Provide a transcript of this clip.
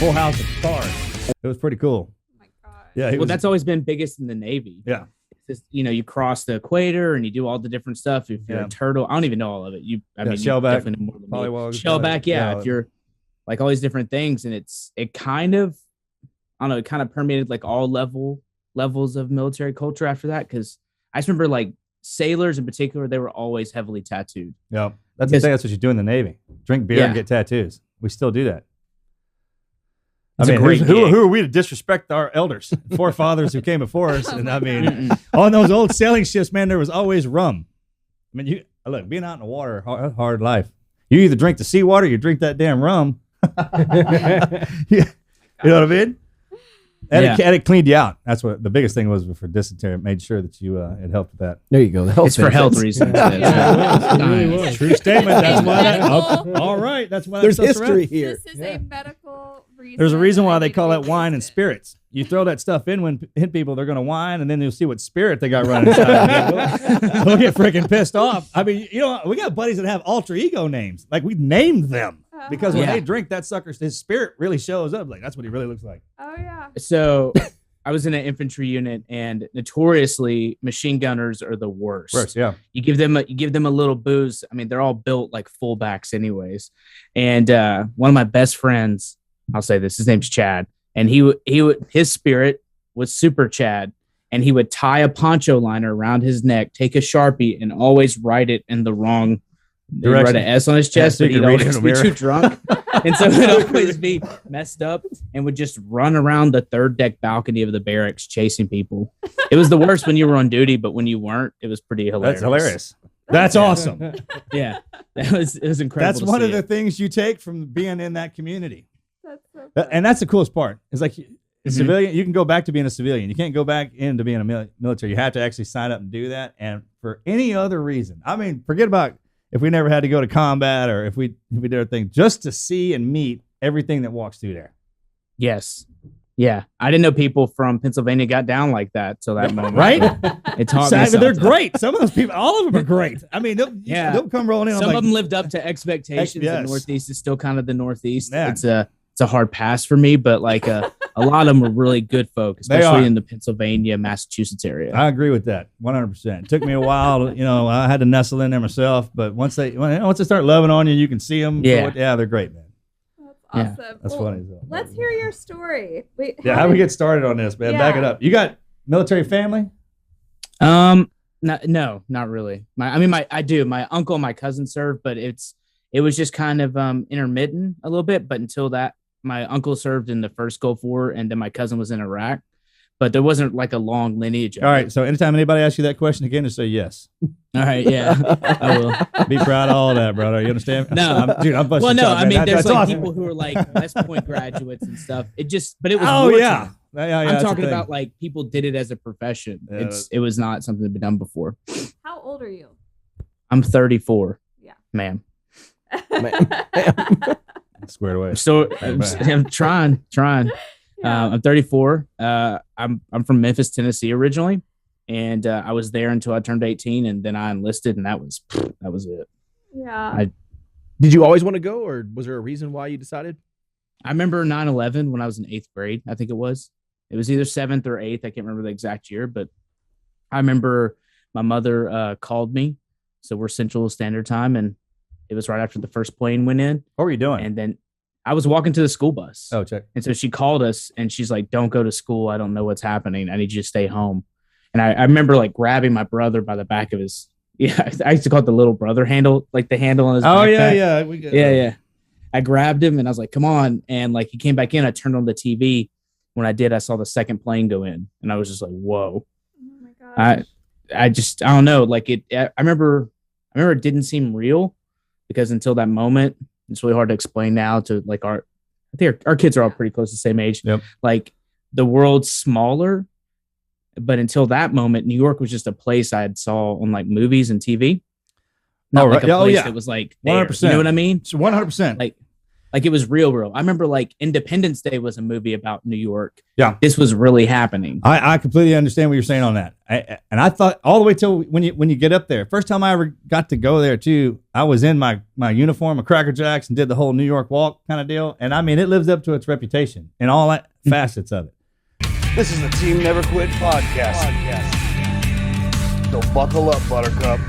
full house of cards. It was pretty cool. Oh my God. Yeah. That's always been biggest in the Navy. Yeah. It's just, you cross the equator and you do all the different stuff. If you're a turtle, I don't even know all of it. I mean, shellback, definitely know more than me. polywog, Shellback, yeah. If you're like all these different things, and it kind of, I don't know, it kind of permeated like all levels of military culture after that. Because I just remember like sailors in particular, they were always heavily tattooed. Yeah, that's the thing. That's what you do in the Navy: drink beer and get tattoos. We still do that. It's who are we to disrespect our elders, forefathers who came before us? And I mean, on those old sailing ships, man, there was always rum. I mean, look, being out in the water, hard life. You either drink the seawater, or you drink that damn rum. You know what I mean? And it cleaned you out. That's what the biggest thing was for dysentery. It made sure that you it helped with that. There you go. It's for health reasons. True statement. That's why. All right. That's why. There's history here. This is a medical reason. There's a reason why they call that wine and spirits. You throw that stuff in when hit people, they're going to whine, and then you'll see what spirit they got running inside. They'll get freaking pissed off. I mean, we got buddies that have alter ego names. Like, we named them. Because when they drink, that sucker's his spirit really shows up. Like, that's what he really looks like. Oh yeah. So I was in an infantry unit, and notoriously machine gunners are the worst. Yeah. You give them a little booze. I mean, they're all built like fullbacks anyways. And one of my best friends, I'll say this, his name's Chad, and his spirit was super Chad, and he would tie a poncho liner around his neck, take a Sharpie, and always write it in the wrong direction. Write an S on his chest, but he'd always be too drunk. And so he'd always be messed up and would just run around the third deck balcony of the barracks chasing people. It was the worst when you were on duty, but when you weren't, it was pretty hilarious. That's hilarious. That's awesome. Yeah. It was incredible. That's one of the things you take from being in that community. That's so funny. And that's the coolest part. It's like a civilian, you can go back to being a civilian. You can't go back into being a military. You have to actually sign up and do that. And for any other reason, I mean, forget about if we never had to go to combat or if we did our thing, just to see and meet everything that walks through there. Yes. Yeah. I didn't know people from Pennsylvania got down like that till that moment. Right? It taught me They're something. great. Some of those people, all of them are great. I mean, they'll come rolling in. Some of them lived up to expectations. Yes. The Northeast is still kind of the Northeast. Yeah. It's a hard pass for me, but like a lot of them were really good folk, especially in the Pennsylvania, Massachusetts area. I agree with that 100%. It took me a while. I had to nestle in there myself, but once they start loving on you, you can see them. They're great, man. That's awesome. That's funny. Let's hear your story. Wait, how do we get started on this, man? Back it up. You got military family? No, not really. I do. My uncle and my cousin served, but it was just kind of intermittent a little bit. But until that, my uncle served in the first Gulf War, and then my cousin was in Iraq. But there wasn't like a long lineage. All right. So anytime anybody asks you that question again, just say yes. All right. Yeah, I will. Be proud of all that, brother. You understand? No, I'm busting. Well, no. Up, I mean, there's that's like awesome. people who are like West Point graduates and stuff. But it was. Oh yeah. I'm talking about like people did it as a profession. Yeah, it was not something that had been done before. How old are you? I'm 34. Yeah. Ma'am. Squared away. So I'm trying. Yeah. I'm 34. I'm from Memphis, Tennessee originally, and I was there until I turned 18, and then I enlisted, and that was it. Yeah. Did you always want to go, or was there a reason why you decided? I remember 9/11 when I was in 8th grade. I think it was either 7th or 8th. I can't remember the exact year, but I remember my mother called me. So we're Central Standard Time, and it was right after the first plane went in. What were you doing? And then I was walking to the school bus. Oh, check. And so she called us, and she's like, "Don't go to school. I don't know what's happening. I need you to stay home." And I remember like grabbing my brother by the back of his. Yeah, I used to call it the little brother handle, like the handle on his. Oh backpack. yeah. Yeah. I grabbed him and I was like, "Come on!" And like he came back in. I turned on the TV. When I did, I saw the second plane go in, and I was just like, "Whoa!" Oh my gosh. I don't know. Like it. I remember it didn't seem real because until that moment, it's really hard to explain now to like I think our kids are all pretty close to the same age. Yep. Like the world's smaller, but until that moment, New York was just a place I had saw on like movies and TV. Not like a place that was like 100%. You know what I mean? 100%. Like Like it was real. I remember like Independence Day was a movie about New York. Yeah. This was really happening. I completely understand what you're saying on that. And I thought all the way till when you get up there. First time I ever got to go there too, I was in my uniform of Cracker Jacks and did the whole New York walk kind of deal. And I mean, it lives up to its reputation in all facets of it. This is the Team Never Quit podcast. So buckle up, Buttercup.